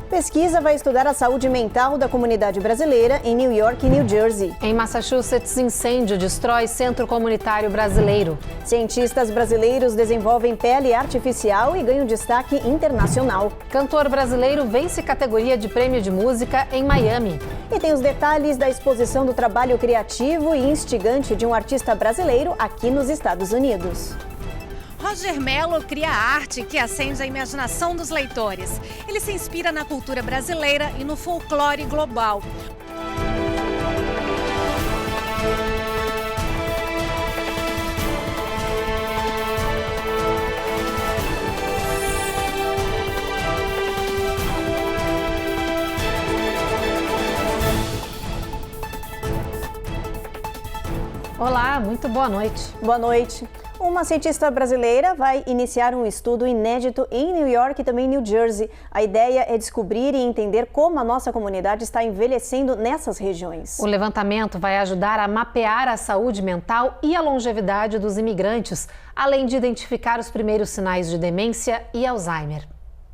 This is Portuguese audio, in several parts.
Pesquisa vai estudar a saúde mental da comunidade brasileira em New York e New Jersey. Em Massachusetts, incêndio destrói centro comunitário brasileiro. Cientistas brasileiros desenvolvem pele artificial e ganham destaque internacional. Cantor brasileiro vence categoria de prêmio de música em Miami. E tem os detalhes da exposição do trabalho criativo e instigante de um artista brasileiro aqui nos Estados Unidos. Roger Mello cria arte que acende a imaginação dos leitores. Ele se inspira na cultura brasileira e no folclore global. Olá, muito boa noite. Boa noite. Uma cientista brasileira vai iniciar um estudo inédito em New York e também em New Jersey. A ideia é descobrir e entender como a nossa comunidade está envelhecendo nessas regiões. O levantamento vai ajudar a mapear a saúde mental e a longevidade dos imigrantes, além de identificar os primeiros sinais de demência e Alzheimer.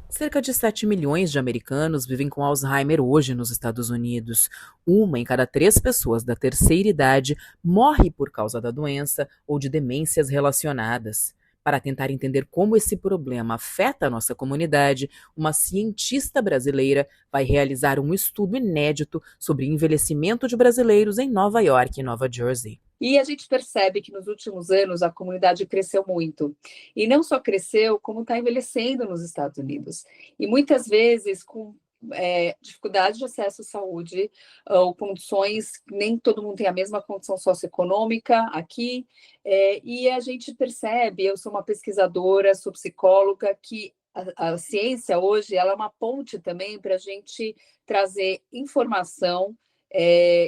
Cerca de 7 milhões de americanos vivem com Alzheimer hoje nos Estados Unidos. 1 em cada 3 pessoas da terceira idade morre por causa da doença ou de demências relacionadas. Para tentar entender como esse problema afeta a nossa comunidade, uma cientista brasileira vai realizar um estudo inédito sobre envelhecimento de brasileiros em Nova York e Nova Jersey. E a gente percebe que nos últimos anos a comunidade cresceu muito. E não só cresceu, como está envelhecendo nos Estados Unidos. E muitas vezes com dificuldade de acesso à saúde, ou condições, nem todo mundo tem a mesma condição socioeconômica aqui, e a gente percebe, eu sou uma pesquisadora, sou psicóloga, que a ciência hoje ela é uma ponte também para a gente trazer informação,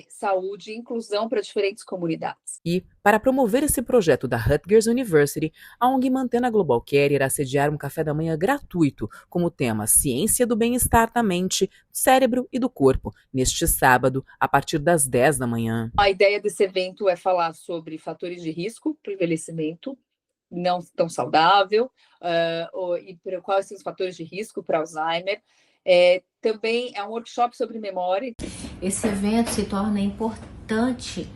saúde e inclusão para diferentes comunidades. E, para promover esse projeto da Rutgers University, a ONG Mantena Global Care irá sediar um café da manhã gratuito com o tema Ciência do Bem-Estar da Mente, do Cérebro e do Corpo, neste sábado, a partir das 10 da manhã. A ideia desse evento é falar sobre fatores de risco para o envelhecimento não tão saudável, e quais são os fatores de risco para Alzheimer. Também é um workshop sobre memória. Esse evento se torna importante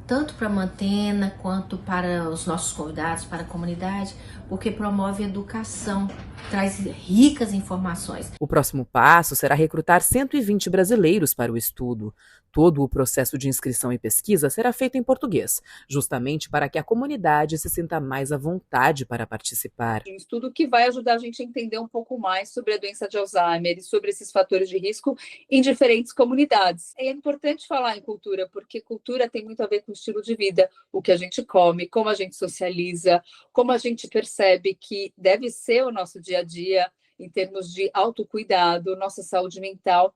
tanto para a Mantena quanto para os nossos convidados, para a comunidade, porque promove educação, traz ricas informações. O próximo passo será recrutar 120 brasileiros para o estudo. Todo o processo de inscrição e pesquisa será feito em português, justamente para que a comunidade se sinta mais à vontade para participar. Um estudo que vai ajudar a gente a entender um pouco mais sobre a doença de Alzheimer e sobre esses fatores de risco em diferentes comunidades. É importante falar em cultura, porque cultura tem muito a ver com o estilo de vida, o que a gente come, como a gente socializa, como a gente percebe que deve ser o nosso dia a dia em termos de autocuidado, nossa saúde mental.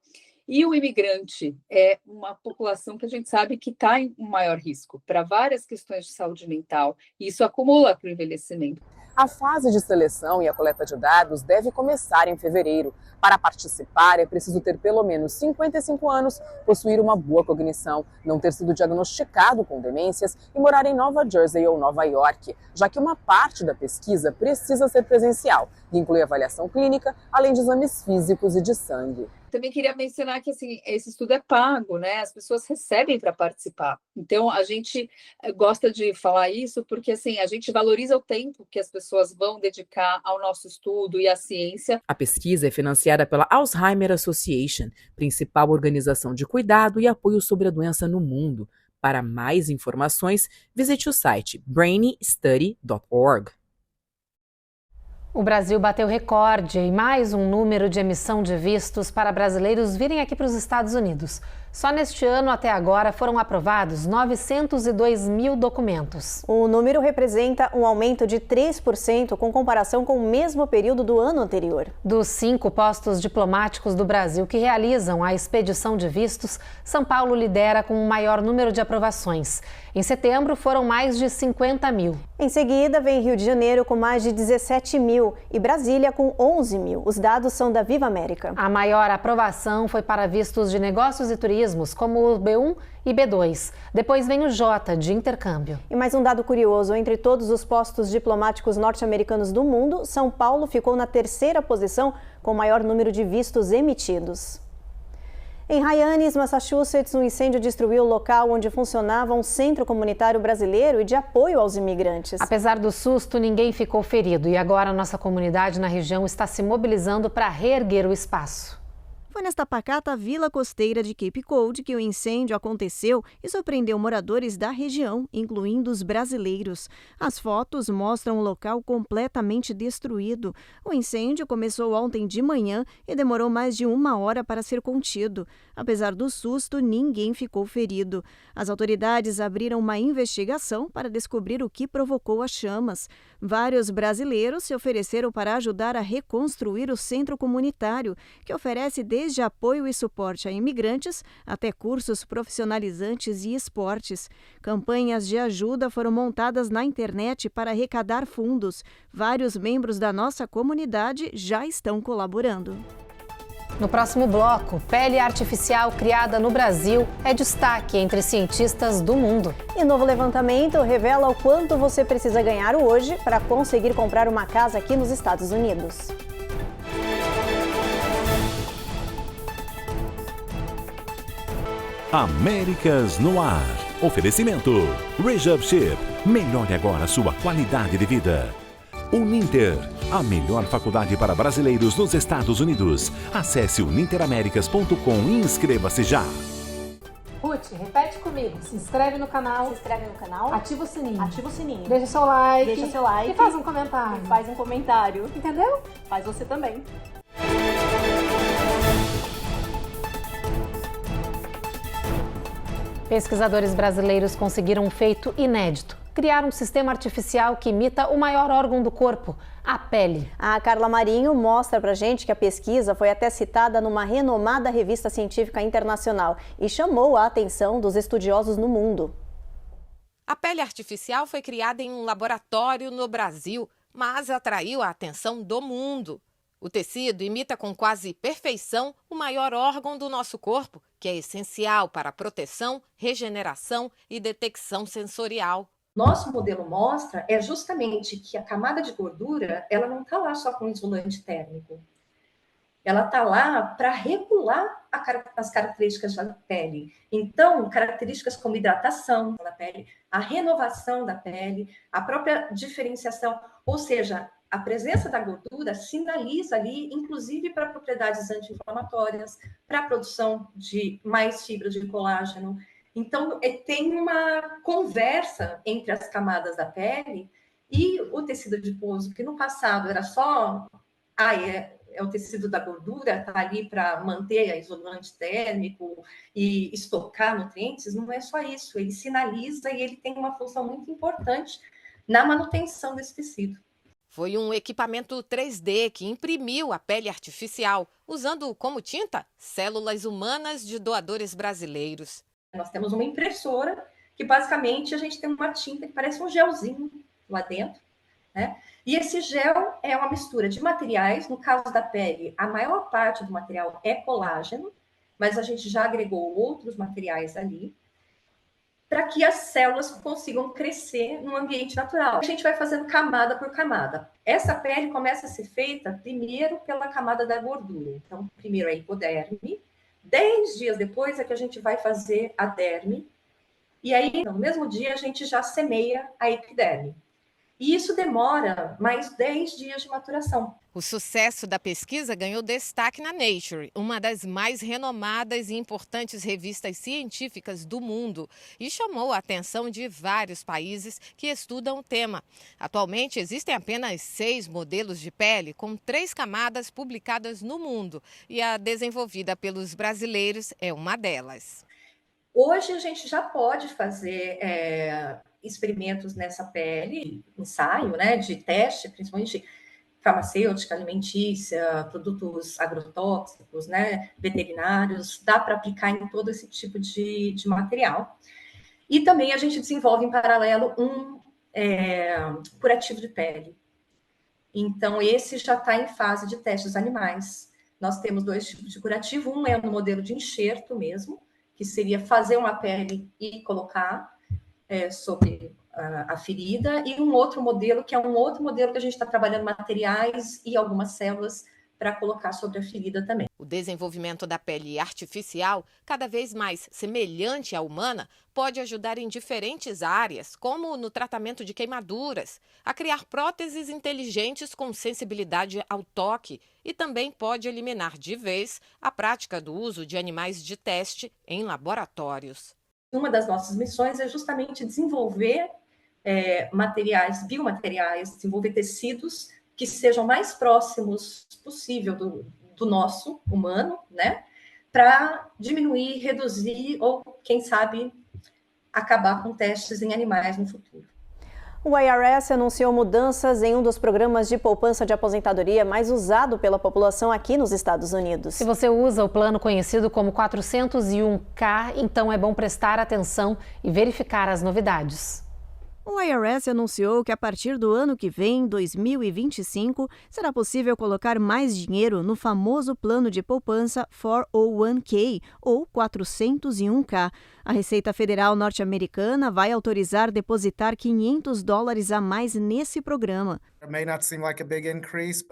E o imigrante é uma população que a gente sabe que está em um maior risco para várias questões de saúde mental, e isso acumula para o envelhecimento. A fase de seleção e a coleta de dados deve começar em fevereiro. Para participar, é preciso ter pelo menos 55 anos, possuir uma boa cognição, não ter sido diagnosticado com demências e morar em Nova Jersey ou Nova York, já que uma parte da pesquisa precisa ser presencial e inclui avaliação clínica, além de exames físicos e de sangue. Também queria mencionar que esse estudo é pago, né? As pessoas recebem para participar. Então, a gente gosta de falar isso porque a gente valoriza o tempo que as pessoas vão dedicar ao nosso estudo e à ciência. A pesquisa é financiada pela Alzheimer Association, principal organização de cuidado e apoio sobre a doença no mundo. Para mais informações, visite o site brainystudy.org. O Brasil bateu recorde em mais um número de emissão de vistos para brasileiros virem aqui para os Estados Unidos. Só neste ano, até agora, foram aprovados 902 mil documentos. O número representa um aumento de 3% com comparação com o mesmo período do ano anterior. Dos 5 postos diplomáticos do Brasil que realizam a expedição de vistos, São Paulo lidera com o maior número de aprovações. Em setembro, foram mais de 50 mil. Em seguida, vem Rio de Janeiro com mais de 17 mil e Brasília com 11 mil. Os dados são da Viva América. A maior aprovação foi para vistos de negócios e turismo micro-organismos, como o B1 e B2. Depois vem o J, de intercâmbio. E mais um dado curioso, entre todos os postos diplomáticos norte-americanos do mundo, São Paulo ficou na 3ª posição com o maior número de vistos emitidos. Em Hyannis, Massachusetts, um incêndio destruiu o local onde funcionava um centro comunitário brasileiro e de apoio aos imigrantes. Apesar do susto, ninguém ficou ferido e agora nossa comunidade na região está se mobilizando para reerguer o espaço. Foi nesta pacata vila costeira de Cape Cod que o incêndio aconteceu e surpreendeu moradores da região, incluindo os brasileiros. As fotos mostram o local completamente destruído. O incêndio começou ontem de manhã e demorou mais de 1 hora para ser contido. Apesar do susto, ninguém ficou ferido. As autoridades abriram uma investigação para descobrir o que provocou as chamas. Vários brasileiros se ofereceram para ajudar a reconstruir o centro comunitário, que oferece desde apoio e suporte a imigrantes até cursos profissionalizantes e esportes. Campanhas de ajuda foram montadas na internet para arrecadar fundos. Vários membros da nossa comunidade já estão colaborando. No próximo bloco, pele artificial criada no Brasil é destaque entre cientistas do mundo. E novo levantamento revela o quanto você precisa ganhar hoje para conseguir comprar uma casa aqui nos Estados Unidos. Américas no ar. Oferecimento. Rejab Chip. Melhore agora sua qualidade de vida. Uninter. A melhor faculdade para brasileiros nos Estados Unidos. Acesse uninteraméricas.com e inscreva-se já. Ruth, repete comigo. Se inscreve no canal. Se inscreve no canal. Ativa o sininho. Ativa o sininho. Deixa seu like. Deixa seu like. E faz um comentário. Faz um comentário. Entendeu? Faz você também. Pesquisadores brasileiros conseguiram um feito inédito. Criar um sistema artificial que imita o maior órgão do corpo, a pele. A Carla Marinho mostra pra gente que a pesquisa foi até citada numa renomada revista científica internacional e chamou a atenção dos estudiosos no mundo. A pele artificial foi criada em um laboratório no Brasil, mas atraiu a atenção do mundo. O tecido imita com quase perfeição o maior órgão do nosso corpo, que é essencial para a proteção, regeneração e detecção sensorial. Nosso modelo mostra é justamente que a camada de gordura, ela não está lá só com isolante térmico. Ela está lá para regular as características da pele. Então, características como hidratação da pele, a renovação da pele, a própria diferenciação, ou seja, a presença da gordura sinaliza ali, inclusive para propriedades anti-inflamatórias, para a produção de mais fibras de colágeno. Então, tem uma conversa entre as camadas da pele e o tecido adiposo, que no passado era só, é o tecido da gordura, está ali para manter a isolante térmico e estocar nutrientes. Não é só isso, ele sinaliza e ele tem uma função muito importante na manutenção desse tecido. Foi um equipamento 3D que imprimiu a pele artificial, usando como tinta células humanas de doadores brasileiros. Nós temos uma impressora que, basicamente, a gente tem uma tinta que parece um gelzinho lá dentro, né? E esse gel é uma mistura de materiais. No caso da pele, a maior parte do material é colágeno, mas a gente já agregou outros materiais ali, para que as células consigam crescer no ambiente natural. A gente vai fazendo camada por camada. Essa pele começa a ser feita primeiro pela camada da gordura. Então, primeiro a hipoderme, 10 dias depois é que a gente vai fazer a derme, e aí, no mesmo dia, a gente já semeia a epiderme. E isso demora mais 10 dias de maturação. O sucesso da pesquisa ganhou destaque na Nature, uma das mais renomadas e importantes revistas científicas do mundo, e chamou a atenção de vários países que estudam o tema. Atualmente, existem apenas 6 modelos de pele com 3 camadas publicadas no mundo, e a desenvolvida pelos brasileiros é uma delas. Hoje, a gente já pode fazer experimentos nessa pele, ensaio, né, de teste, principalmente farmacêutica, alimentícia, produtos agrotóxicos, né, veterinários, dá para aplicar em todo esse tipo de material. E também a gente desenvolve em paralelo um curativo de pele. Então, esse já está em fase de testes animais. Nós temos 2 tipos de curativo, um é no modelo de enxerto mesmo, que seria fazer uma pele e colocar sobre a ferida, e um outro modelo, que é um outro modelo que a gente está trabalhando materiais e algumas células para colocar sobre a ferida também. O desenvolvimento da pele artificial, cada vez mais semelhante à humana, pode ajudar em diferentes áreas, como no tratamento de queimaduras, a criar próteses inteligentes com sensibilidade ao toque e também pode eliminar de vez a prática do uso de animais de teste em laboratórios. Uma das nossas missões é justamente desenvolver biomateriais, desenvolver tecidos que sejam mais próximos possível do nosso humano, né? Para diminuir, reduzir ou, quem sabe, acabar com testes em animais no futuro. O IRS anunciou mudanças em um dos programas de poupança de aposentadoria mais usado pela população aqui nos Estados Unidos. Se você usa o plano conhecido como 401k, então é bom prestar atenção e verificar as novidades. O IRS anunciou que a partir do ano que vem, 2025, será possível colocar mais dinheiro no famoso plano de poupança 401k ou 401k. A Receita Federal norte-americana vai autorizar depositar $500 a mais nesse programa.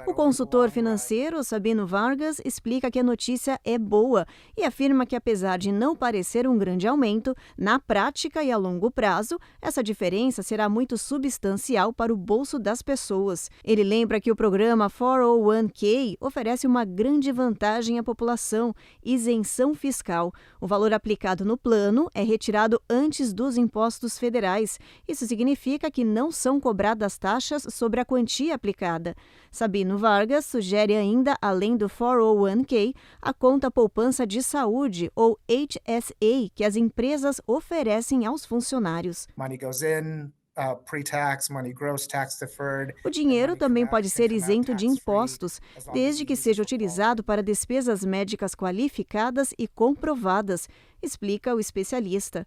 O consultor financeiro Sabino Vargas explica que a notícia é boa e afirma que, apesar de não parecer um grande aumento, na prática e a longo prazo, essa diferença será muito substancial para o bolso das pessoas. Ele lembra que o programa 401k oferece uma grande vantagem à população: isenção fiscal. O valor aplicado no plano é retirado antes dos impostos federais. Isso significa que não são cobradas taxas sobre a quantia aplicada. Sabino Vargas sugere ainda, além do 401k, a conta poupança de saúde, ou HSA, que as empresas oferecem aos funcionários. O dinheiro também pode ser isento de impostos, desde que seja utilizado para despesas médicas qualificadas e comprovadas, explica o especialista.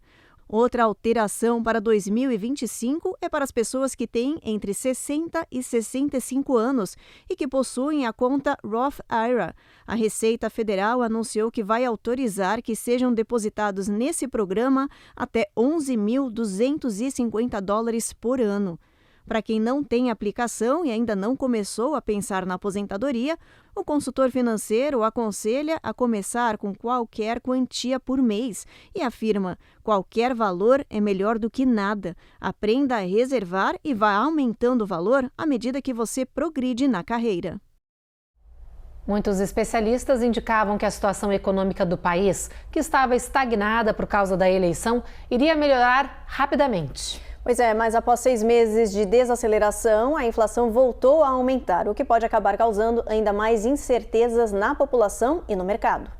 Outra alteração para 2025 é para as pessoas que têm entre 60 e 65 anos e que possuem a conta Roth IRA. A Receita Federal anunciou que vai autorizar que sejam depositados nesse programa até $11.250 por ano. Para quem não tem aplicação e ainda não começou a pensar na aposentadoria, o consultor financeiro aconselha a começar com qualquer quantia por mês e afirma: qualquer valor é melhor do que nada. Aprenda a reservar e vá aumentando o valor à medida que você progride na carreira. Muitos especialistas indicavam que a situação econômica do país, que estava estagnada por causa da eleição, iria melhorar rapidamente. Pois é, mas após 6 meses de desaceleração, a inflação voltou a aumentar, o que pode acabar causando ainda mais incertezas na população e no mercado.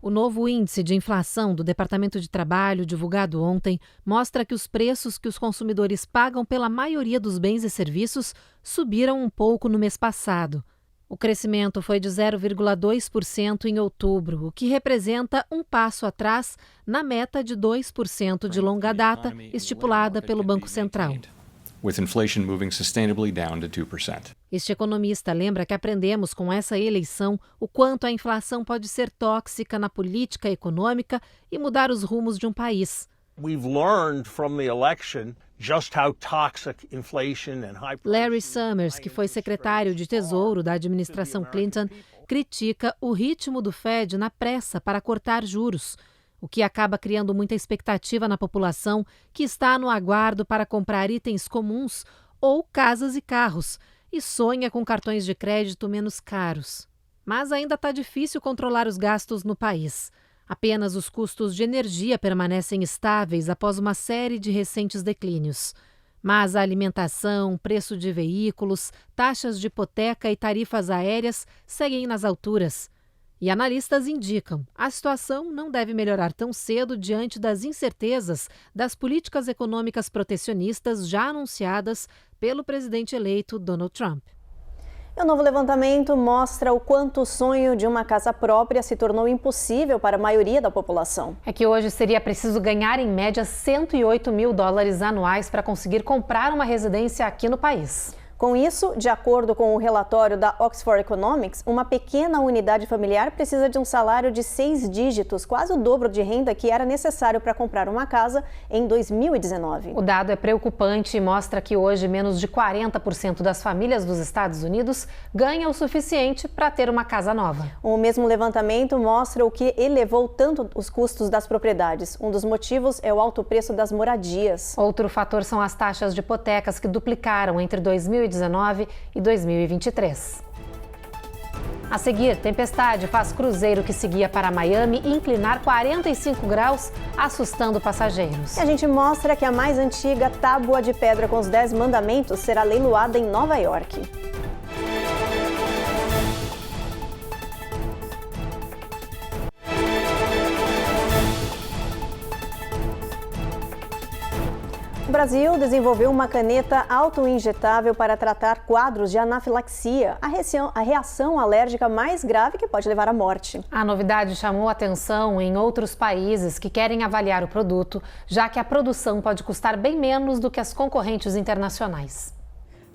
O novo índice de inflação do Departamento de Trabalho, divulgado ontem, mostra que os preços que os consumidores pagam pela maioria dos bens e serviços subiram um pouco no mês passado. O crescimento foi de 0,2% em outubro, o que representa um passo atrás na meta de 2% de longa data estipulada pelo Banco Central. Este economista lembra que aprendemos com essa eleição o quanto a inflação pode ser tóxica na política econômica e mudar os rumos de um país. Larry Summers, que foi secretário de Tesouro da administração Clinton, critica o ritmo do Fed na pressa para cortar juros, o que acaba criando muita expectativa na população que está no aguardo para comprar itens comuns ou casas e carros e sonha com cartões de crédito menos caros. Mas ainda está difícil controlar os gastos no país. Apenas os custos de energia permanecem estáveis após uma série de recentes declínios. Mas a alimentação, preço de veículos, taxas de hipoteca e tarifas aéreas seguem nas alturas. E analistas indicam que a situação não deve melhorar tão cedo diante das incertezas das políticas econômicas protecionistas já anunciadas pelo presidente eleito Donald Trump. O novo levantamento mostra o quanto o sonho de uma casa própria se tornou impossível para a maioria da população. É que hoje seria preciso ganhar, em média, $108 mil anuais para conseguir comprar uma residência aqui no país. Com isso, de acordo com o relatório da Oxford Economics, uma pequena unidade familiar precisa de um salário de 6 dígitos, quase o dobro de renda que era necessário para comprar uma casa em 2019. O dado é preocupante e mostra que hoje menos de 40% das famílias dos Estados Unidos ganham o suficiente para ter uma casa nova. O mesmo levantamento mostra o que elevou tanto os custos das propriedades. Um dos motivos é o alto preço das moradias. Outro fator são as taxas de hipotecas que duplicaram entre 2019 e 2023. A seguir, tempestade faz cruzeiro que seguia para Miami inclinar 45 graus, assustando passageiros. E a gente mostra que a mais antiga tábua de pedra com os 10 mandamentos será leiloada em Nova York. O Brasil desenvolveu uma caneta autoinjetável para tratar quadros de anafilaxia, a reação alérgica mais grave que pode levar à morte. A novidade chamou atenção em outros países que querem avaliar o produto, já que a produção pode custar bem menos do que as concorrentes internacionais.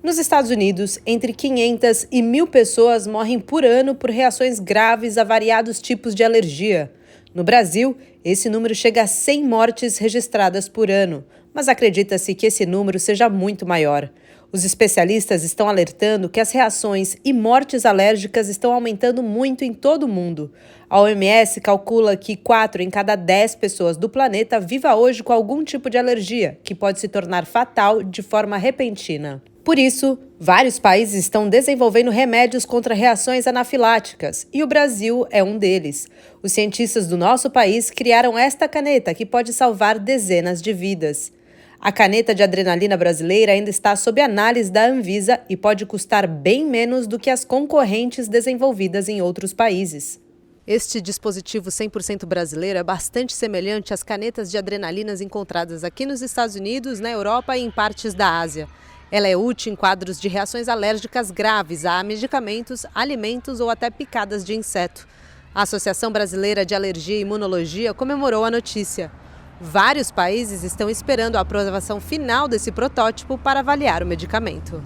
Nos Estados Unidos, entre 500 e 1.000 pessoas morrem por ano por reações graves a variados tipos de alergia. No Brasil, esse número chega a 100 mortes registradas por ano. Mas acredita-se que esse número seja muito maior. Os especialistas estão alertando que as reações e mortes alérgicas estão aumentando muito em todo o mundo. A OMS calcula que 4 em cada 10 pessoas do planeta viva hoje com algum tipo de alergia, que pode se tornar fatal de forma repentina. Por isso, vários países estão desenvolvendo remédios contra reações anafiláticas, e o Brasil é um deles. Os cientistas do nosso país criaram esta caneta que pode salvar dezenas de vidas. A caneta de adrenalina brasileira ainda está sob análise da Anvisa e pode custar bem menos do que as concorrentes desenvolvidas em outros países. Este dispositivo 100% brasileiro é bastante semelhante às canetas de adrenalinas encontradas aqui nos Estados Unidos, na Europa e em partes da Ásia. Ela é útil em quadros de reações alérgicas graves a medicamentos, alimentos ou até picadas de inseto. A Associação Brasileira de Alergia e Imunologia comemorou a notícia. Vários países estão esperando a aprovação final desse protótipo para avaliar o medicamento.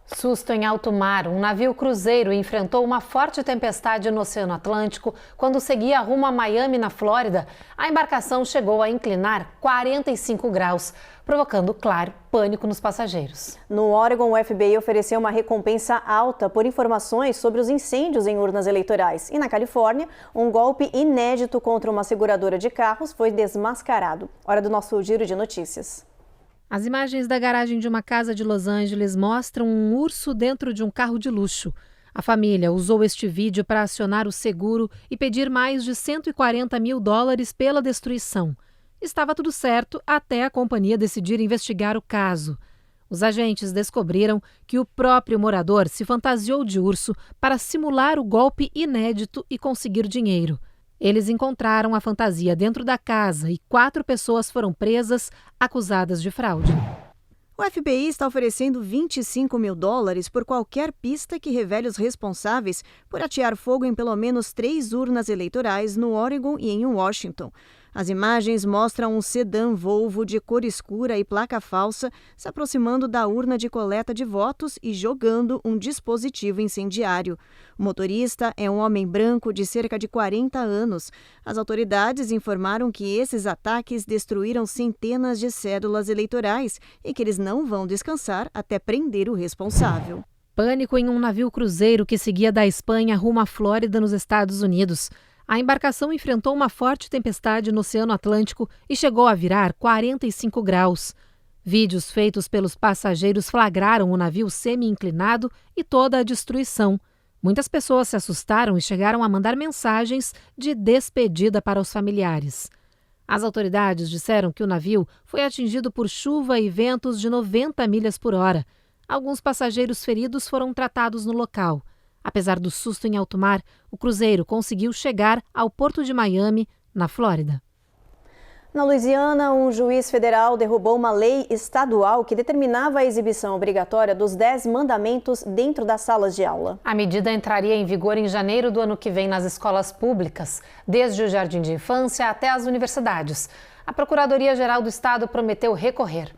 Susto em alto mar. Um navio cruzeiro enfrentou uma forte tempestade no Oceano Atlântico quando seguia rumo a Miami, na Flórida. A embarcação chegou a inclinar 45 graus, provocando, claro, pânico nos passageiros. No Oregon, o FBI ofereceu uma recompensa alta por informações sobre os incêndios em urnas eleitorais. E na Califórnia, um golpe inédito contra uma seguradora de carros foi desmascarado. Hora do nosso giro de notícias. As imagens da garagem de uma casa de Los Angeles mostram um urso dentro de um carro de luxo. A família usou este vídeo para acionar o seguro e pedir mais de $140 mil pela destruição. Estava tudo certo até a companhia decidir investigar o caso. Os agentes descobriram que o próprio morador se fantasiou de urso para simular o golpe inédito e conseguir dinheiro. Eles encontraram a fantasia dentro da casa e 4 pessoas foram presas, acusadas de fraude. O FBI está oferecendo $25 mil por qualquer pista que revele os responsáveis por atear fogo em pelo menos 3 urnas eleitorais no Oregon e em Washington. As imagens mostram um sedã Volvo de cor escura e placa falsa se aproximando da urna de coleta de votos e jogando um dispositivo incendiário. O motorista é um homem branco de cerca de 40 anos. As autoridades informaram que esses ataques destruíram centenas de cédulas eleitorais e que eles não vão descansar até prender o responsável. Pânico em um navio cruzeiro que seguia da Espanha rumo à Flórida, nos Estados Unidos. A embarcação enfrentou uma forte tempestade no Oceano Atlântico e chegou a virar 45 graus. Vídeos feitos pelos passageiros flagraram o navio semi-inclinado e toda a destruição. Muitas pessoas se assustaram e chegaram a mandar mensagens de despedida para os familiares. As autoridades disseram que o navio foi atingido por chuva e ventos de 90 milhas por hora. Alguns passageiros feridos foram tratados no local. Apesar do susto em alto mar, o cruzeiro conseguiu chegar ao porto de Miami, na Flórida. Na Louisiana, um juiz federal derrubou uma lei estadual que determinava a exibição obrigatória dos 10 mandamentos dentro das salas de aula. A medida entraria em vigor em janeiro do ano que vem nas escolas públicas, desde o jardim de infância até as universidades. A Procuradoria-Geral do Estado prometeu recorrer.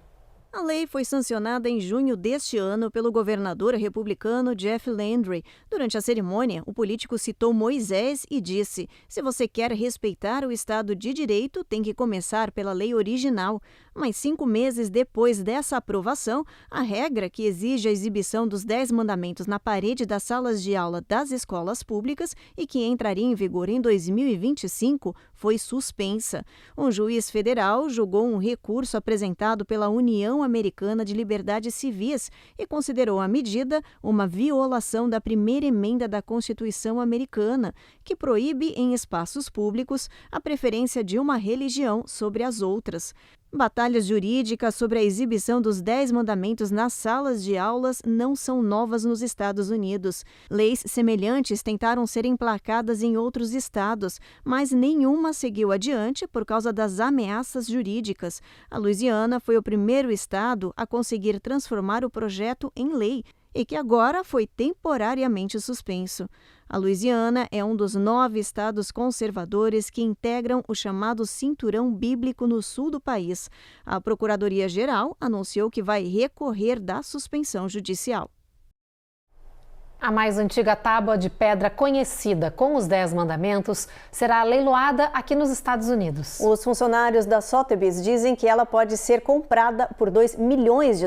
A lei foi sancionada em junho deste ano pelo governador republicano Jeff Landry. Durante a cerimônia, o político citou Moisés e disse: "Se você quer respeitar o Estado de Direito, tem que começar pela lei original." Mas 5 meses depois dessa aprovação, a regra que exige a exibição dos 10 mandamentos na parede das salas de aula das escolas públicas e que entraria em vigor em 2025 foi suspensa. Um juiz federal julgou um recurso apresentado pela União Americana de Liberdades Civis e considerou a medida uma violação da primeira emenda da Constituição americana, que proíbe em espaços públicos a preferência de uma religião sobre as outras. Batalhas jurídicas sobre a exibição dos 10 mandamentos nas salas de aulas não são novas nos Estados Unidos. Leis semelhantes tentaram ser emplacadas em outros estados, mas nenhuma seguiu adiante por causa das ameaças jurídicas. A Louisiana foi o primeiro estado a conseguir transformar o projeto em lei e que agora foi temporariamente suspenso. A Louisiana é um dos 9 estados conservadores que integram o chamado Cinturão Bíblico no sul do país. A Procuradoria-Geral anunciou que vai recorrer da suspensão judicial. A mais antiga tábua de pedra conhecida com os 10 mandamentos será leiloada aqui nos Estados Unidos. Os funcionários da Sotheby's dizem que ela pode ser comprada por $2 milhões.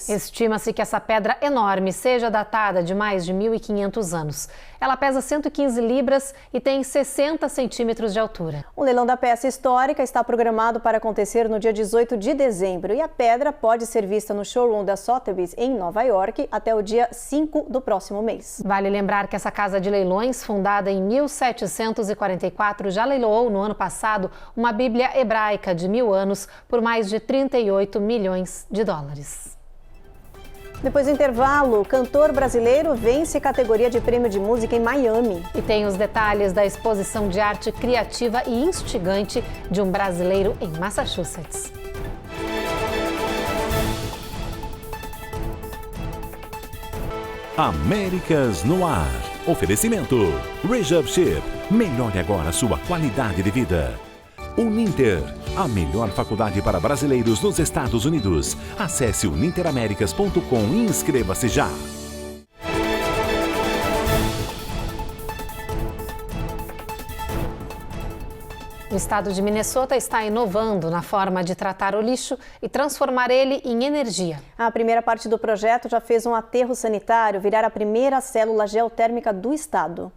Estima-se que essa pedra enorme seja datada de mais de 1.500 anos. Ela pesa 115 libras e tem 60 centímetros de altura. O leilão da peça histórica está programado para acontecer no dia 18 de dezembro e a pedra pode ser vista no showroom da Sotheby's em Nova York até o dia 5 do próximo mês. Vale lembrar que essa casa de leilões, fundada em 1744, já leiloou no ano passado uma Bíblia hebraica de 1000 anos por mais de $38 milhões. Depois do intervalo, cantor brasileiro vence categoria de prêmio de música em Miami. E tem os detalhes da exposição de arte criativa e instigante de um brasileiro em Massachusetts. Américas no Ar. Oferecimento Rejab Ship. Melhore agora sua qualidade de vida. Uninter, a melhor faculdade para brasileiros nos Estados Unidos. Acesse uninteraméricas.com e inscreva-se já. O estado de Minnesota está inovando na forma de tratar o lixo e transformar ele em energia. A primeira parte do projeto já fez um aterro sanitário virar a primeira célula geotérmica do estado.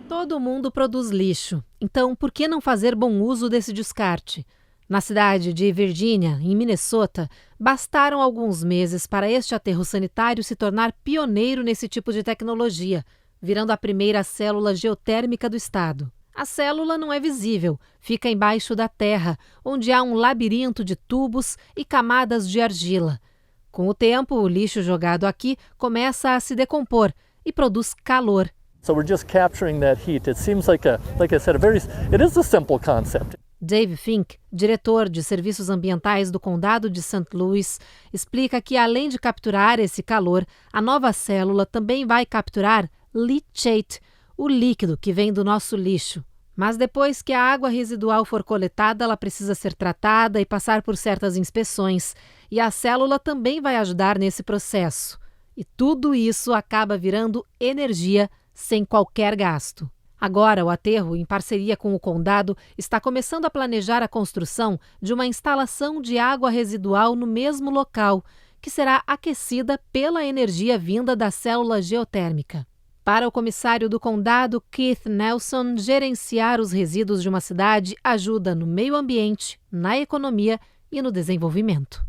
Todo mundo produz lixo, então por que não fazer bom uso desse descarte? Na cidade de Virgínia, em Minnesota, bastaram alguns meses para este aterro sanitário se tornar pioneiro nesse tipo de tecnologia, virando a primeira célula geotérmica do estado. A célula não é visível, fica embaixo da terra, onde há um labirinto de tubos e camadas de argila. Com o tempo, o lixo jogado aqui começa a se decompor e produz calor. So we're just capturing that heat. It seems like I said, it is a simple concept. Dave Fink, diretor de serviços ambientais do condado de St. Louis, explica que além de capturar esse calor, a nova célula também vai capturar leachate, o líquido que vem do nosso lixo. Mas depois que a água residual for coletada, ela precisa ser tratada e passar por certas inspeções. E a célula também vai ajudar nesse processo. E tudo isso acaba virando energia sem qualquer gasto. Agora, o aterro, em parceria com o condado, está começando a planejar a construção de uma instalação de água residual no mesmo local, que será aquecida pela energia vinda da célula geotérmica. Para o comissário do condado, Keith Nelson, gerenciar os resíduos de uma cidade ajuda no meio ambiente, na economia e no desenvolvimento.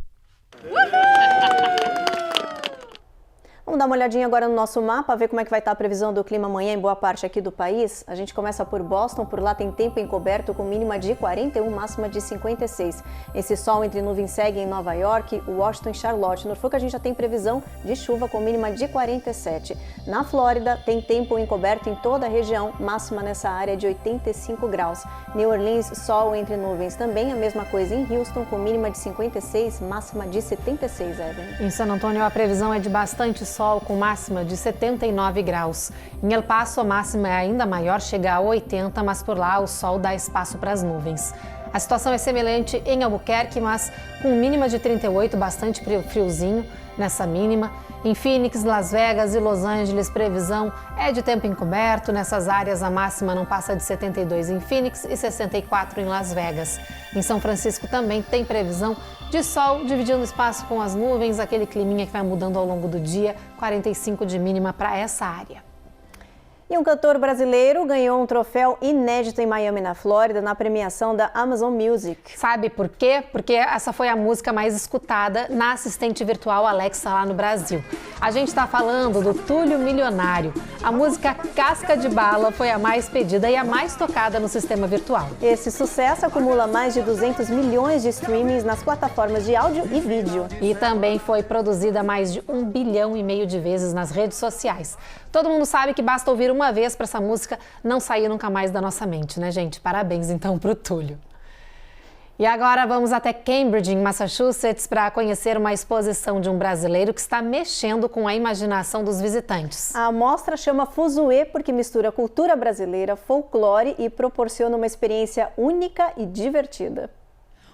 Vamos dar uma olhadinha agora no nosso mapa, ver como é que vai estar a previsão do clima amanhã em boa parte aqui do país. A gente começa por Boston, por lá tem tempo encoberto com mínima de 41, máxima de 56. Esse sol entre nuvens segue em Nova York, Washington e Charlotte. Norfolk a gente já tem previsão de chuva com mínima de 47. Na Flórida tem tempo encoberto em toda a região, máxima nessa área de 85 graus. New Orleans, sol entre nuvens também, a mesma coisa em Houston com mínima de 56, máxima de 76, Evelyn. Em San Antônio a previsão é de bastante sol com máxima de 79 graus. Em El Paso a máxima é ainda maior, chega a 80, mas por lá o sol dá espaço para as nuvens. A situação é semelhante em Albuquerque, mas com mínima de 38, bastante friozinho nessa mínima. Em Phoenix, Las Vegas e Los Angeles, previsão é de tempo encoberto. Nessas áreas, a máxima não passa de 72 em Phoenix e 64 em Las Vegas. Em São Francisco também tem previsão de sol, dividindo o espaço com as nuvens, aquele climinha que vai mudando ao longo do dia, 45 de mínima para essa área. E um cantor brasileiro ganhou um troféu inédito em Miami, na Flórida, na premiação da Amazon Music. Sabe por quê? Porque essa foi a música mais escutada na assistente virtual Alexa lá no Brasil. A gente está falando do Túlio Milionário. A música Casca de Bala foi a mais pedida e a mais tocada no sistema virtual. Esse sucesso acumula mais de 200 milhões de streamings nas plataformas de áudio e vídeo. E também foi produzida mais de 1,5 bilhão de vezes nas redes sociais. Todo mundo sabe que basta ouvir uma vez para essa música não sair nunca mais da nossa mente, né, gente? Parabéns, então, pro Túlio. E agora vamos até Cambridge, em Massachusetts, para conhecer uma exposição de um brasileiro que está mexendo com a imaginação dos visitantes. A mostra chama Fuzue porque mistura cultura brasileira, folclore e proporciona uma experiência única e divertida.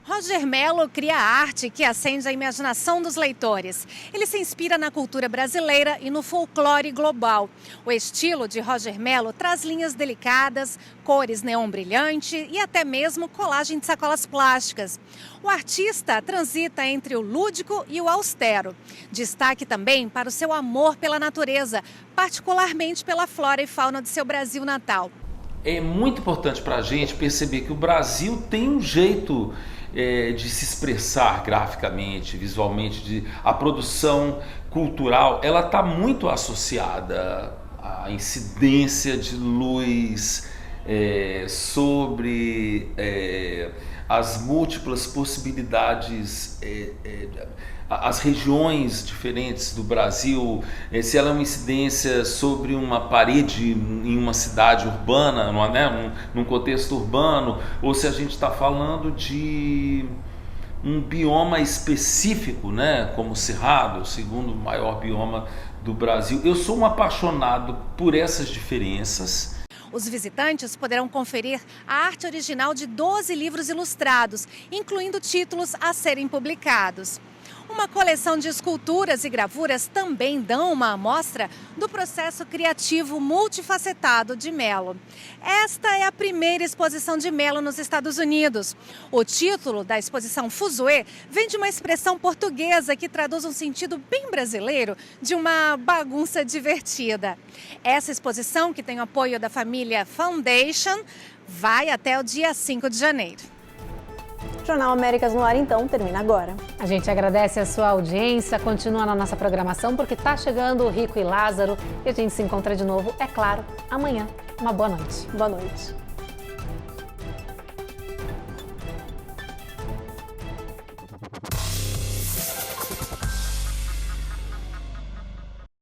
Roger Mello cria arte que acende a imaginação dos leitores. Ele se inspira na cultura brasileira e no folclore global. O estilo de Roger Mello traz linhas delicadas, cores neon brilhante e até mesmo colagem de sacolas plásticas. O artista transita entre o lúdico e o austero. Destaque também para o seu amor pela natureza, particularmente pela flora e fauna de seu Brasil natal. É muito importante para a gente perceber que o Brasil tem um jeito de se expressar graficamente, visualmente, a produção cultural, ela está muito associada à incidência de luz sobre as múltiplas possibilidades, as regiões diferentes do Brasil, se ela é uma incidência sobre uma parede em uma cidade urbana, num contexto urbano, ou se a gente está falando de um bioma específico, como o Cerrado, o segundo maior bioma do Brasil. Eu sou um apaixonado por essas diferenças. Os visitantes poderão conferir a arte original de 12 livros ilustrados, incluindo títulos a serem publicados. Uma coleção de esculturas e gravuras também dão uma amostra do processo criativo multifacetado de Mello. Esta é a primeira exposição de Mello nos Estados Unidos. O título da exposição Fuzue vem de uma expressão portuguesa que traduz um sentido bem brasileiro de uma bagunça divertida. Essa exposição, que tem o apoio da família Foundation, vai até o dia 5 de janeiro. O Jornal Américas no Ar, então, termina agora. A gente agradece a sua audiência, continua na nossa programação porque está chegando o Rico e Lázaro e a gente se encontra de novo, é claro, amanhã. Uma boa noite. Boa noite.